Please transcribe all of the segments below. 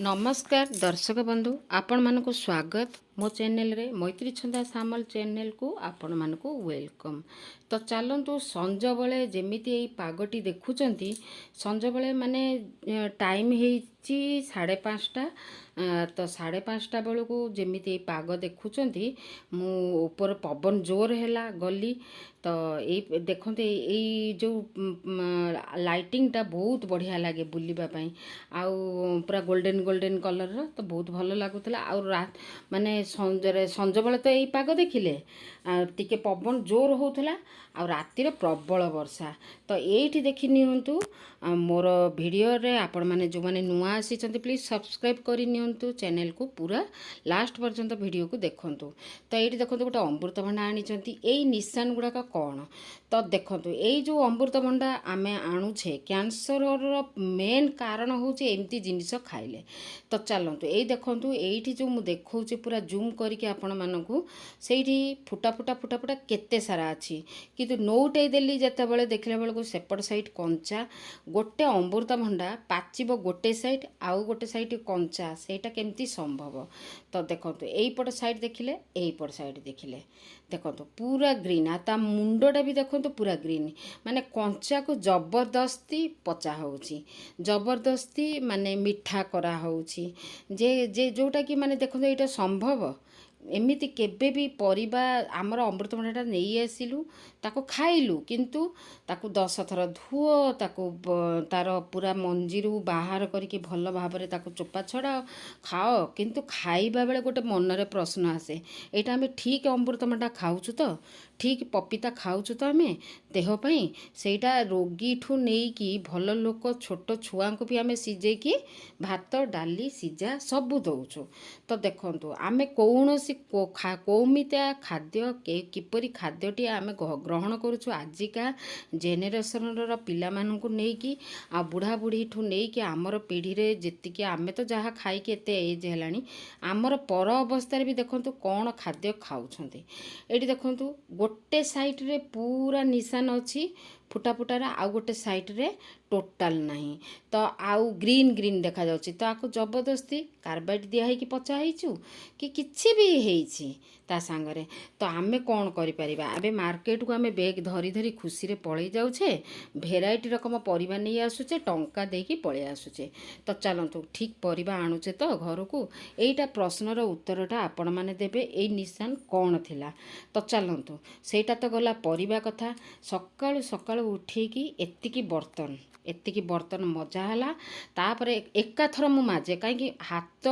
नमस्कार दर्शक बंधु आपण मानक स्वागत मो चैनल रे मैत्री छंदा सामल चैनल को आपण मानक वेलकम। तो चलतु संज बेले जमीती यही पागटी देखुंट संज बेले माने टाइम हो 5:30 तो 5:30 बेलू को जमीती पाग देखुंट मुपर पवन जोर है गली तो ये देखते यही जो लाइटिंगटा बहुत बढ़िया लगे बुलवाई आउ पूरा गोल्डन गोल्डन कलर तो बहुत भल लगुला आउ माने संज बेले तो यही पाग देखिले टिके पवन जोर होता आ रातिर प्रबल वर्षा तो ये देखी नियंतु मोर वीडियो रे आपण माने जो माने नुआ आसी प्लीज सब्सक्राइब करी नियंतु चैनल को पूरा लास्ट पर्यंत वीडियो को देखंतु। तो ये देखो गोटे अमृतभंडा आनी यही निशान गुड़ाक कौन तो देखो यही जो अमृतभंडा आम आणुछे कैंसर मेन कारण हूँ एमती जिनिस खाइले। तो चलतु यही देखूँ ये जो मुझे देखा पूरा जूम करके आपण मानू से फुटा फुटा फुटा फुटा केते सारा अच्छी किंतु नौटे देली जिते देखला बेलू सेपट साइड कंचा गोटे अमृतभंडा पाचिब गोटे साइड आउ गोटे साइड कंचा सेटा केमती संभव। तो देखो यहीपट साइड देखिले यहीपट साइड देखिले देखो पूरा ग्रीन आ मुंडटा भी देखो पूरा ग्रीन माने कंचा को जबरदस्ती पचा होची जबरदस्ती माने मिठा करा होची जे जोटा कि माने देखो ये संभव एमिति केबे भी परिबा आमर अमृतभंडाटा नहीं आसिलु ताको खाइलु किंतु ताको 10 थर धुओ ताको तार पूरा मंजीरू बाहर करके भल भाव में ताको चोपा छड़ाओ खाओ किंतु खाइबा बेले गोटे मनरे प्रश्न आसे एटा आमे ठीक अमृतभंडा खाऊछु तो ठीक पपीता खाऊछु तो आमे देह पई सेटा रोगी ठू नहीं कि भल लोक छोट छुआ को भी आमे सिजे कि भात डाली सिजा सबू दउछु। तो देखंतु आमे कौनसी कौमिता खाद्य किपरि खाद्यटी आमे ग्रहण करुछु आजिका जेनेरेशन पिला मानू नहीं कि आ बुढ़ा बुढ़ी ठू नहीं कि आमर पीढ़ी रे जेतिकी आमे तो जहाँ खाई एते एज है आमर पर अवस्था भी देखंतु कौन खाद्य खाउछंती एटी देखंतु गोटे साइड रे पूरा निशान अच्छी फुटा फुटार आउ गोटे साइड रे टोटाल नहीं तो आउ ग्रीन ग्रीन देखा जाउची तो आको जबरदस्ती कार्बाइड दिया है कि पचा हैचु कि किछि भी हेइछि ता सांगरे तो आमे कौन करि परिबा आबे मार्केट को आमे बैग धरी धरी खुशी रे पळै जाउछे भेराइटी रकम परिबा नहीं आसुचे टंका देकी पळै आसुचे। तो चलंतु ठीक परिबा आणुचे तो घर को एटा प्रश्नर उत्तरटा आपण माने देबे एई निशान कौन थिला। तो चलंतु सेटा तो गला परिबा कथा सकाळु सकाळु उठेकी एतिकी बर्तन मजा है तापर एकाथर मु माजे कहीं हाथ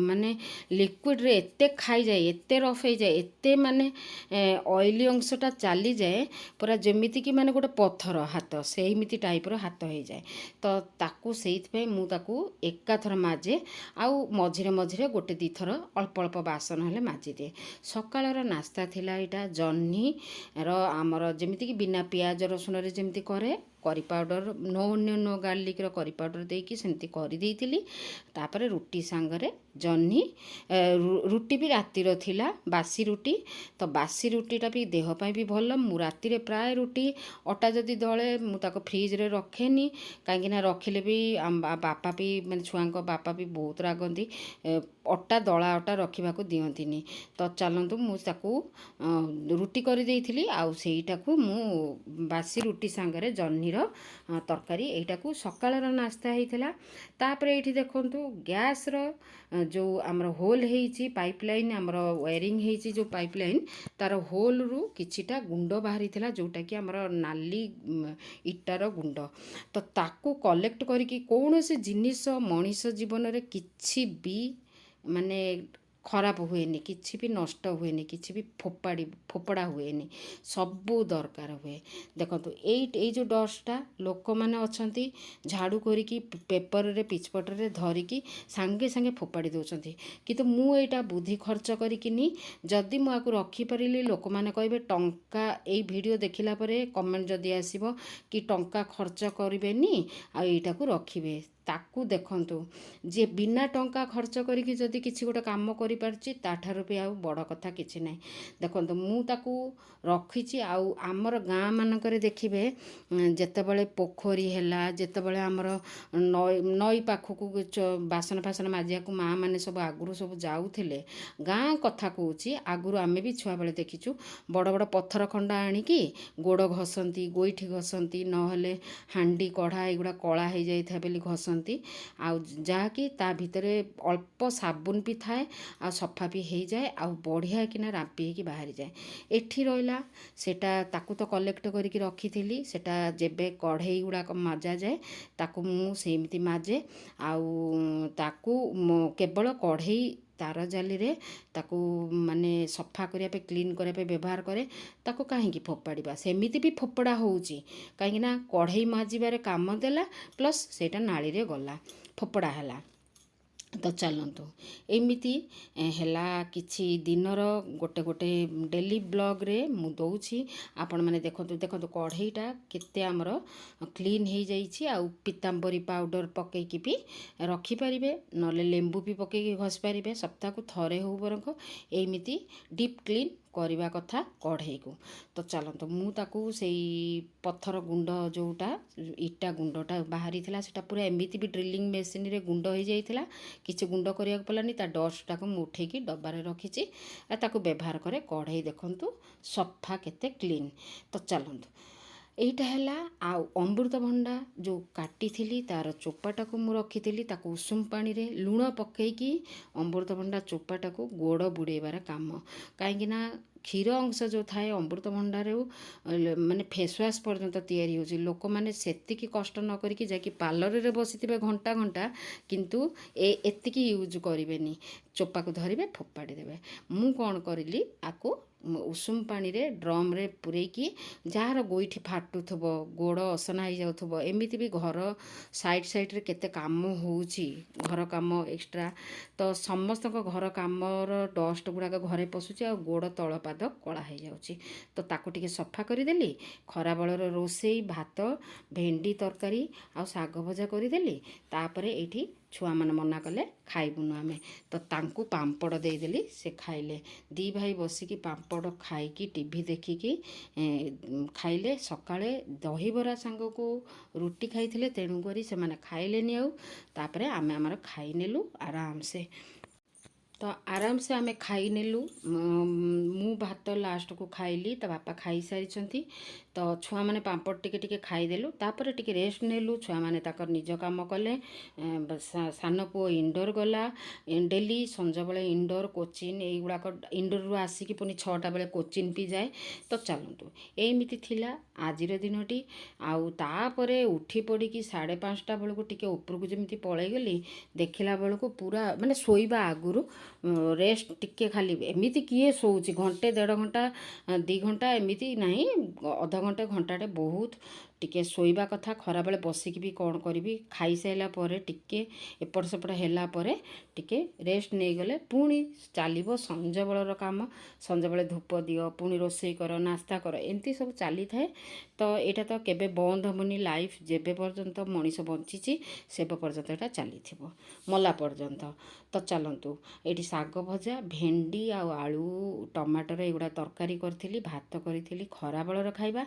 माने लिक्विड रे एते खाई जाए एते रफ हो जाए एते माने ऑयली अंशटा चली जाए पूरा जमीती कि माने गोटे पत्थर हाथ सेमिति टाइपर हाथ हो जाए। तो ताकू से मु ताकू एकाथर माजे आउ मझिरे मझिरे गोटे दी थर अल्प अल्प बासन हेले माजी दिए। सकाळर नास्ता थिला एटा जह्नी आमर जमीती कि बिना पियाज रसुन रे जमीती करे curry powder no onion no garlic रो करी पाउडर देकी सेमती करी देइथिली तापर रुटी सांगरे जह्नी रुटी भी रातिर थिला बासी रुटी तो बासी रुटीटा भी देह पाई भी भल मु रातिर प्राय रुटी अटा जदि दले मु ताको फ्रिज रे रखेनी कहीं रखिले भी बापा भी माने छुआंको बापा भी बहुत रागंती अटा दला अटा रखा दियंतीनी। तो चलतु मुझे रुटी कर देइथिली आउ सेइटाकू मु बासी रुटी सांगरे जह्नीर तरकारी एटाकू सकाळर नास्ता होइथिला। तापर एठी देखंतु गैस रो जो आमर होल हेइची पाइपलाइन आमर वायरिंग हेइची जो पाइपलाइन तार होल रु किछिटा गुंड बाहरीथिला जोटा कि आमर नाली इटार गुंड तो ताकू कलेक्ट करिकी कौनसी जिनिस मनीष जीवन रे किछि भी माने खराब हुएनी किछि भी नष्ट हुएनी किछि भी फोपड़ा हुएनी सबू दरकार हुए। देखो ये जो डस्टटा लोक मैंने अच्छा झाड़ू करिकी पेपर रे पिचपट रे धरिकी सांगे सांगे फोपाड़ी दौरान किंतु मुझा बुद्धि खर्च करिकिनी जदि मुझे रखिपारि लोक मैंने कहे टंका ये वीडियो देखला परे कमेंट जदि आसीबो कि टंका खर्च करेनि आईटा को रखिबे ତାକୁ ଦେଖନ୍ତୁ, ଯିଏ ବିନା ଟଙ୍କା ଖର୍ଚ୍ଚ କରିକି ଯଦି କିଛି ଗୋଟେ କାମ କରିପାରୁଛି ତାଠାରୁ ବି ଆଉ ବଡ଼ କଥା କିଛି ନାହିଁ। ଦେଖନ୍ତୁ ମୁଁ ତାକୁ ରଖିଛି। ଆଉ ଆମର ଗାଁ ମାନଙ୍କରେ ଦେଖିବେ ଯେତେବେଳେ ପୋଖରୀ ହେଲା, ଯେତେବେଳେ ଆମର ନଈ ପାଖକୁ ବାସନ ଫାସନ ମାଜିବାକୁ ମାଆ ମାନେ ସବୁ ଆଗରୁ ସବୁ ଯାଉଥିଲେ, ଗାଁ କଥା କହୁଛି, ଆଗରୁ ଆମେ ବି ଛୁଆବେଳେ ଦେଖିଛୁ ବଡ଼ ବଡ଼ ପଥର ଖଣ୍ଡା ଆଣିକି ଗୋଡ଼ ଘଷନ୍ତି, ଗୋଇଠି ଘଷନ୍ତି, ନହେଲେ ହାଣ୍ଡି କଢ଼ା ଏଗୁଡ଼ା କଳା ହେଇଯାଇଥାଏ ବୋଲି ଘଷନ୍ତି। ଆଉ ଯାହାକି ତା ଭିତରେ ଅଳ୍ପ ସାବୁନ ବି ଥାଏ, ଆଉ ସଫା ବି ହେଇଯାଏ, ଆଉ ବଢ଼ିଆ କିନା ରାମ୍ପି ହେଇକି ବାହାରିଯାଏ। ଏଠି ରହିଲା ସେଟା, ତାକୁ ତ କଲେକ୍ଟ କରିକି ରଖିଥିଲି। ସେଟା ଯେବେ କଢ଼େଇ ଗୁଡ଼ାକ ମଜାଯାଏ ତାକୁ ମୁଁ ସେମିତି ମାଜେ। ଆଉ ତାକୁ କେବଳ କଢ଼େଇ ତାର ଜାଲିରେ ତାକୁ ମାନେ ସଫା କରିବା ପାଇଁ, କ୍ଲିନ୍ କରିବା ପାଇଁ ବ୍ୟବହାର କରେ। ତାକୁ କାହିଁକି ଫୋପାଡ଼ିବା, ସେମିତି ବି ଫୋପଡ଼ା ହେଉଛି, କାହିଁକିନା କଢ଼େଇ ମାଜିବାରେ କାମ ଦେଲା, ପ୍ଲସ୍ ସେଇଟା ନାଳିରେ ଗଲା, ଫୋପଡ଼ା ହେଲା। ତ ଚାଲନ୍ତୁ, ଏମିତି ହେଲା କିଛି ଦିନର ଗୋଟେ ଗୋଟେ ଡେଲି ବ୍ଲଗ୍ରେ ମୁଁ ଦେଉଛି। ଆପଣମାନେ ଦେଖନ୍ତୁ କଢ଼େଇଟା କେତେ ଆମର କ୍ଲିନ୍ ହେଇଯାଇଛି। ଆଉ ପିତାମ୍ବରୀ ପାଉଡ଼ର ପକେଇକି ବି ରଖିପାରିବେ, ନହେଲେ ଲେମ୍ବୁ ବି ପକେଇକି ଘଷି ପାରିବେ। ସପ୍ତାହକୁ ଥରେ ହେଉ ବରଂ ଏମିତି ଡିପ୍ କ୍ଲିନ୍ କରିବା କଥା କଢ଼େଇକୁ। ତ ଚାଲନ୍ତୁ, ମୁଁ ତାକୁ ସେଇ ପଥର ଗୁଣ୍ଡ ଯେଉଁଟା ଇଟା ଗୁଣ୍ଡଟା ବାହାରିଥିଲା, ସେଟା ପୁରା ଏମିତି ବି ଡ୍ରିଲିଂ ମେସିନରେ ଗୁଣ୍ଡ ହେଇଯାଇଥିଲା। କିଛି ଗୁଣ୍ଡ କରିବାକୁ ପଡ଼ିଲାନି। ତା ଡଷ୍ଟଟାକୁ ମୁଁ ଉଠେଇକି ଡବାରେ ରଖିଛି, ଆଉ ତାକୁ ବ୍ୟବହାର କରେ। କଢ଼େଇ ଦେଖନ୍ତୁ ସଫା କେତେ କ୍ଲିନ୍। ତ ଚାଲନ୍ତୁ, ଏଇଟା ହେଲା। ଆଉ ଅମୃତଭଣ୍ଡା ଯେଉଁ କାଟିଥିଲି ତାର ଚୋପାଟାକୁ ମୁଁ ରଖିଥିଲି, ତାକୁ ଉଷୁମ ପାଣିରେ ଲୁଣ ପକାଇକି ଅମୃତଭଣ୍ଡା ଚୋପାଟାକୁ ଗୋଡ଼ ବୁଡ଼େଇବାର କାମ। କାହିଁକିନା କ୍ଷୀର ଅଂଶ ଯେଉଁ ଥାଏ ଅମୃତଭଣ୍ଡାରୁ ମାନେ ଫେସୱାସ୍ ପର୍ଯ୍ୟନ୍ତ ତିଆରି ହେଉଛି। ଲୋକମାନେ ସେତିକି କଷ୍ଟ ନ କରିକି ଯାଇକି ପାର୍ଲରରେ ବସିଥିବେ ଘଣ୍ଟା ଘଣ୍ଟା, କିନ୍ତୁ ଏତିକି ୟୁଜ୍ କରିବେନି, ଚୋପାକୁ ଧରିବେ ଫୋପାଡ଼ି ଦେବେ। ମୁଁ କ'ଣ କରିଲି, ଆକୁ ଉଷୁମ ପାଣିରେ ଡ୍ରମ୍ରେ ପୂରେଇକି, ଯାହାର ଗୋଇଠି ଫାଟୁଥିବ, ଗୋଡ଼ ଅସନା ହେଇଯାଉଥିବ, ଏମିତି ବି ଘର ସାଇଡ଼୍ରେ କେତେ କାମ ହେଉଛି, ଘର କାମ ଏକ୍ସଟ୍ରା, ତ ସମସ୍ତଙ୍କ ଘର କାମର ଡଷ୍ଟ ଗୁଡ଼ାକ ଘରେ ପଶୁଛି, ଆଉ ଗୋଡ଼ ତଳ ପାଦ କଳା ହେଇଯାଉଛି। ତ ତାକୁ ଟିକେ ସଫା କରିଦେଲି। ଖରାବେଳର ରୋଷେଇ, ଭାତ, ଭେଣ୍ଡି ତରକାରୀ ଆଉ ଶାଗ ଭଜା କରିଦେଲି। ତାପରେ ଏଇଠି ଛୁଆମାନେ ମନା କଲେ ଖାଇବୁନୁ ଆମେ, ତ ତାଙ୍କୁ ପାମ୍ପଡ଼ ଦେଇଦେଲି, ସେ ଖାଇଲେ। ଦି ଭାଇ ବସିକି ପାମ୍ପଡ଼ ଖାଇକି ଟିଭି ଦେଖିକି ଖାଇଲେ। ସକାଳେ ଦହିବରା ସାଙ୍ଗକୁ ରୁଟି ଖାଇଥିଲେ, ତେଣୁକରି ସେମାନେ ଖାଇଲେନି ଆଉ। ତାପରେ ଆମେ ଆମର ଖାଇନେଲୁ ଆରାମସେ। ତ ଆରାମସେ ଆମେ ଖାଇନେଲୁ। ମୁଁ ଭାତ ଲାଷ୍ଟକୁ ଖାଇଲି, ତା ବାପା ଖାଇସାରିଛନ୍ତି। ତ ଛୁଆମାନେ ପାମ୍ପଡ଼ ଟିକେ ଟିକେ ଖାଇଦେଲୁ। ତାପରେ ଟିକେ ରେଷ୍ଟ ନେଲୁ। ଛୁଆମାନେ ତାଙ୍କର ନିଜ କାମ କଲେ। ସାନ ପୁଅ ଇନଡୋର ଗଲା, ଡେଲି ସଞ୍ଜବେଳେ ଇନଡୋର କୋଚିନ୍, ଏଇଗୁଡ଼ାକ ଇନଡୋରରୁ ଆସିକି ପୁଣି 6ଟା ବେଳେ କୋଚିନ୍ ବି ଯାଏ। ତ ଚାଲନ୍ତୁ, ଏମିତି ଥିଲା ଆଜିର ଦିନଟି। ଆଉ ତାପରେ ଉଠି ପଡ଼ିକି 5:30 ବେଳକୁ ଟିକେ ଉପରକୁ ଯେମିତି ପଳେଇଗଲି, ଦେଖିଲା ବେଳକୁ ପୁରା ମାନେ ଶୋଇବା ଆଗରୁ ରେଷ୍ଟ ଟିକେ, ଖାଲି ଏମିତି କିଏ ଶୋଉଛି, ଘଣ୍ଟେ 1.5 ଘଣ୍ଟା 2 ଘଣ୍ଟା ଏମିତି ନାହିଁ, ଅଧଘଣ୍ଟେ ଘଣ୍ଟାଟେ ବହୁତ ଟିକେ ଶୋଇବା କଥା। ଖରାବେଳେ ବସିକି ବି କ'ଣ କରିବି, ଖାଇସାରିଲା ପରେ ଟିକେ ଏପଟ ସେପଟ ହେଲା ପରେ ଟିକେ ରେଷ୍ଟ ନେଇଗଲେ ପୁଣି ଚାଲିବ ସଞ୍ଜବେଳର କାମ। ସଞ୍ଜବେଳେ ଧୂପ ଦିଅ, ପୁଣି ରୋଷେଇ କର, ନାସ୍ତା କର, ଏମିତି ସବୁ ଚାଲିଥାଏ। ତ ଏଇଟା ତ କେବେ ବନ୍ଦ ହେବନି। ଲାଇଫ୍ ଯେବେ ପର୍ଯ୍ୟନ୍ତ ମଣିଷ ବଞ୍ଚିଛି ସେବେ ପର୍ଯ୍ୟନ୍ତ ଏଇଟା ଚାଲିଥିବ, ମଲା ପର୍ଯ୍ୟନ୍ତ। ତ ଚାଲନ୍ତୁ, ଏଇଠି ଶାଗ ଭଜା, ଭେଣ୍ଡି ଆଉ ଆଳୁ ଟମାଟର ଏଗୁଡ଼ା ତରକାରୀ କରିଥିଲି, ଭାତ କରିଥିଲି, ଖରାବେଳର ଖାଇବା।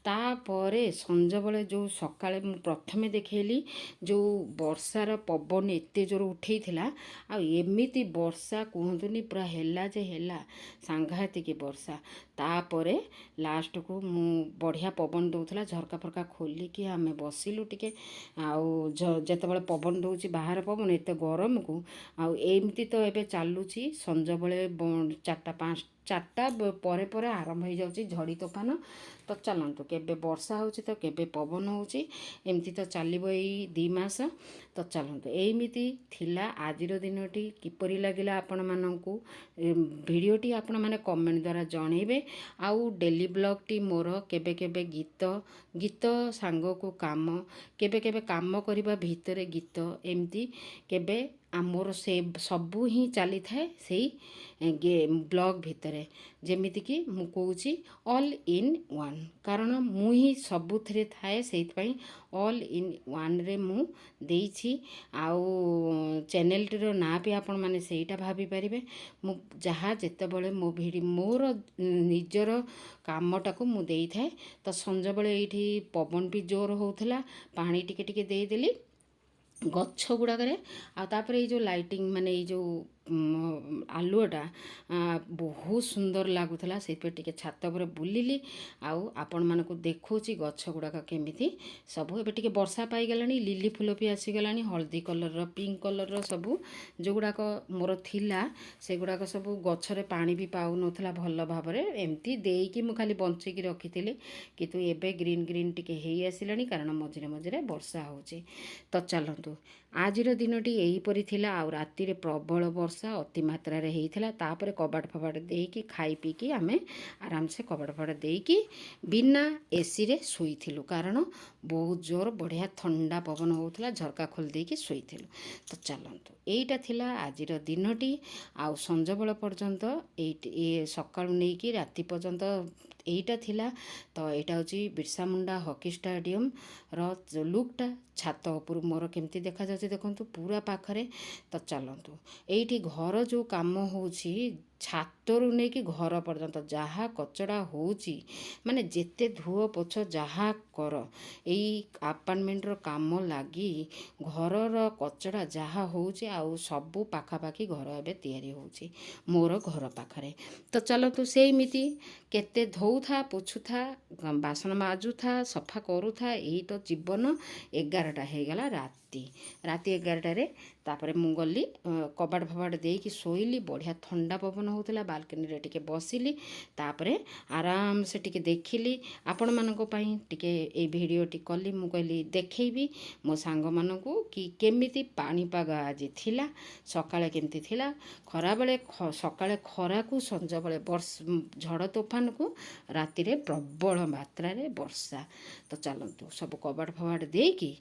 ତାପରେ ସଞ୍ଜବେଳେ ଯେଉଁ ସକାଳେ ମୁଁ ପ୍ରଥମେ ଦେଖେଇଲି, ଯେଉଁ ବର୍ଷାର ପବନ ଏତେ ଜୋର ଉଠେଇଥିଲା, ଆଉ ଏମିତି ବର୍ଷା କୁହନ୍ତୁନି, ପୁରା ହେଲା ଯେ ହେଲା, ସାଂଘାତିକ ବର୍ଷା। ତାପରେ ଲାଷ୍ଟକୁ ମୁଁ ବଢ଼ିଆ ପବନ ଦେଉଥିଲା, ଝରକା ଫରକା ଖୋଲିକି ଆମେ ବସିଲୁ ଟିକେ। ଆଉ ଯେତେବେଳେ ପବନ ଦେଉଛି ବାହାର ପବନ, ଏତେ ଗରମକୁ, ଆଉ ଏମିତି ତ ଏବେ ଚାଲୁଛି। ସଞ୍ଜବେଳେ 4ଟା ପରେ ପରେ ଆରମ୍ଭ ହେଇଯାଉଛି ଝଡ଼ି ତୋଫାନ। ତ ଚାଲନ୍ତୁ, କେବେ ବର୍ଷା ହେଉଛି ତ କେବେ ପବନ ହେଉଛି, ଏମିତି ତ ଚାଲିବ ଏଇ 2 ମାସ। ତ ଚାଲନ୍ତୁ, ଏମିତି ଥିଲା ଆଜିର ଦିନଟି। କିପରି ଲାଗିଲା ଆପଣମାନଙ୍କୁ ଭିଡ଼ିଓଟି, ଆପଣମାନେ କମେଣ୍ଟ ଦ୍ୱାରା ଜଣେଇବେ। ଆଉ ଡେଲି ବ୍ଲଗ୍ଟି ମୋର କେବେ କେବେ ଗୀତ ସାଙ୍ଗକୁ କାମ, କେବେ କେବେ କାମ କରିବା ଭିତରେ ଗୀତ, ଏମିତି କେବେ मोर से सबू ही चली थाए से ब्लॉग भितर जमीक मुझे ऑल इन वन कारण मुही सबुथिरे थाए से ऑल इन वन रे मु देइछि आउ चैनलटीर ना भी आपण माने सेटा भाभी पारिबे मु जहाँ जेतेबेले मो भिडियो मोर निजर कामटा को मु देई थाए तो संज बेले एठी पवन भी जोर होउथला पानी टिके टिके देदेली गछ गुड़ाकरे आतापर ये जो लाइटिंग माने ये जो आलुआटा बहुत सुंदर लगुला से छात पर बुलिली आपण मानक देखौची गछ गुड़ाक केमिति सब एबे टिके वर्षा पाईगलानी लिली फूल भी आसीगलानी हल्दी कलर पिंक कलर सबू जो गुड़ाक मोर थिला से गुड़ाक सब गछरे पानी भी पाउ नथला भल भाव एमती देकी मु खाली बंचेकी रखी किंतु एबे ग्रीन ग्रीन टिके हेई आसिलानी कारण मझिरे मझिरे वर्षा होची तो चलतु आजिर दिनटी एहीपरी थिला आ राति रे प्रबल वर्षा अति मात्रा रे हेइथिला तापरे कबाट फबाट देकी खाई पीकी आमे आराम से कबाट फबाट देकी बिना एसी रे सोईथिलु कारण बहुत जोर बढ़िया ठंडा पवन होउथला झरका खोल देकी सोईथिलु तो चलंतु एईटा थिला आजिर दिनटी आ संजबेल पर्यंत ए सकाळु नेकी राति पर्यंत एईटा थिला तो एटा होची बिरसा मुंडा हॉकी स्टेडियम रो जो लुकटा छात उपर मोर केमती देखा जाउची देखंतु पूरा पाखरे तो चलंतु एईठी घर जो काम होउची छातरू नहीं कि घर पर्यंत जहाँ कचड़ा होउची माने जेते धुओ पोछ जहाँ कर यही आपार्टमेंटर काम लगी घर कचड़ा जहाँ होउची आउ सबू पाखापाखी घर एबे तैयारी होउची मोर घर पाखरे तो चलतु सेमिति केते धोउथा पोछुथा बासन माजुथा सफा करूथा यही तो जीवन 11टा हेगला राति 11टारे तापरे मु गली कबाट फबाट देकी शोइली बढ़िया ठंडा पवन होउतला बालकनी रे टिके बसिली तापरे आराम से टिके देखिली आपण मानको पई टिके ए वीडियो टी कली मु कहली देखैबी मो सांग मानको कि केमिति पानी पाग आज थिला सकाळे केमिति थिला खरा बेले सकाळे खरा को संज बेले झड़ तोफान को राति रे प्रबल मात्रा रे वर्षा तो चलंतु सब कबाट फबाट देकी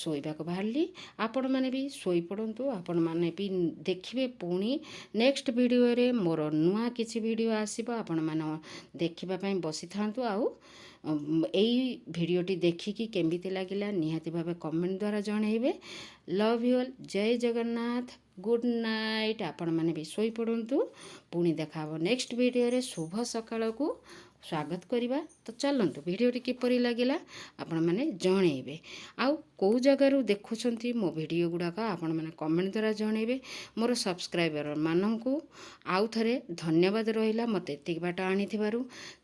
सोइबा को बाहरली आपण माने भी सोई पड़ंतु आपण माने भी देखिबे पुणी नेक्स्ट वीडियो रे मोर नुआ किछि वीडियो आसीबो आपण माने देखिबा पई बसी थांतु आउ एई वीडियोटी देखिकी केमिति लागिला निहाती भाबे कमेंट द्वारा जणैबे लव यू ऑल जय जगन्नाथ गुड नाइट आपण माने भी सोई पड़ंतु पुणी देखाबो नेक्स्ट वीडियो रे शुभ सकाळ को स्वागत करवा तो चलतु भिडटी किपरि लगिला आपण मैंने जनइबे आउ कौ जगार देखुं मो भिडियो गुड़ाक आपण मैंने कमेंट द्वारा जनइबे मोर सब्सक्राइबर मानू आउ थे धन्यवाद रहा मत एति बाट आनी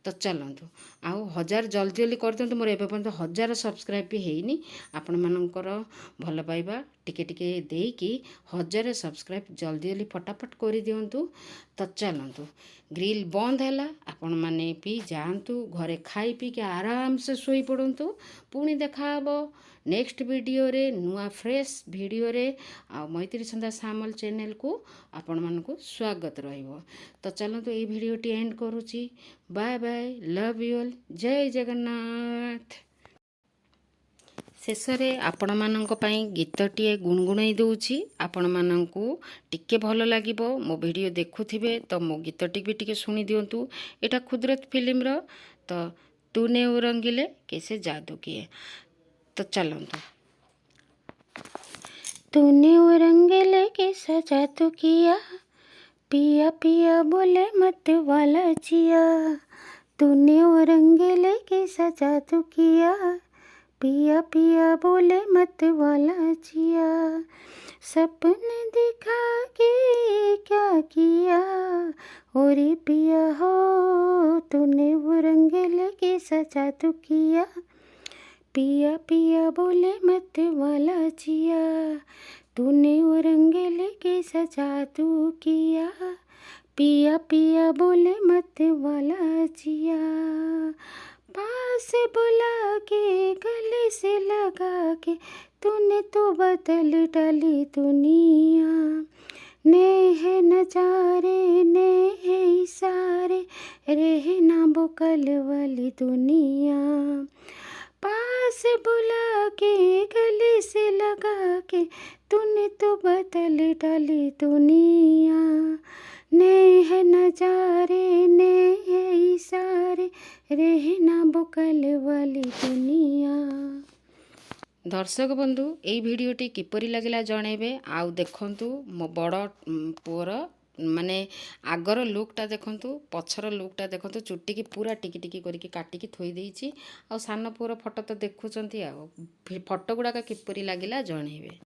तो चलतु आउ 1000 जल्दी जल्दी कर दिंतु मोर एबे पर्यंत 1000 सब्सक्राइब भी हैनी आपण मानकर भल पाइबा टिके टिके देकी 1000 सब्सक्राइब जल्दी जल्दी फटाफट कर दिंतु तो चलतु ग्रिल बंद है आपण मैंने भी जातु घरे खाई पी के आराम से सोई पड़तु पुणी देखा नेक्स्ट वीडियो रे नुआ फ्रेश वीडियो रे आ मैत्री छंदा सामल चैनल को आपण मानकु स्वागत रहिबो तो चलतु ए वीडियोटी एंड करूची bye bye love you all जय जगन्नाथ शेषरे आपण मानक पई गीतटीए गुणगुणाई दउची आपण मानकु टिके भल लागिबो मो वीडियो देखुथिबे तो मो गीतटी भी टिके सुनी दियंतु एटा खुदरत फिल्म रो तो तूने रंगीले कैसे जादू किए तो चलंतु तूने रंगीले कैसा जादू किया पिया पिया बोले मत वाला जिया तूने रंगीले कैसा जादू किया पिया पिया बोले मत वाला जिया सपने दिखा के क्या किया और पिया हो तूने वो रंगीले कैसा जादू किया पिया पिया बोले मत वाला जिया तूने वो रंगीले कैसा जादू किया पिया पिया बोले मत वाला जिया पास बुला के गले से लगा के तूने तो बदल डाली दुनिया नेह नजारे नेह इशारे रहना वो कल वाली दुनिया पास बुला के गले से लगा के तूने तो बदल डाली दुनिया। नए है नजारे नए है इशारे रहना बुकल वाली दुनिया। दर्शक बंधु एई भिडियोटी किपरि लगिला जनइबे। आउ देखंतु मो बड़ पुअर माने आगर लुकटा देखंतु पछर लुकटा देखंतु चुट्टी की पूरा टिकी टिकी करिकी काटिकी थोई देइछि। आ सान पुअर फोटो तो देखुचंती। आ फोटो गुड़ाक किपरि लगिला जनइबे।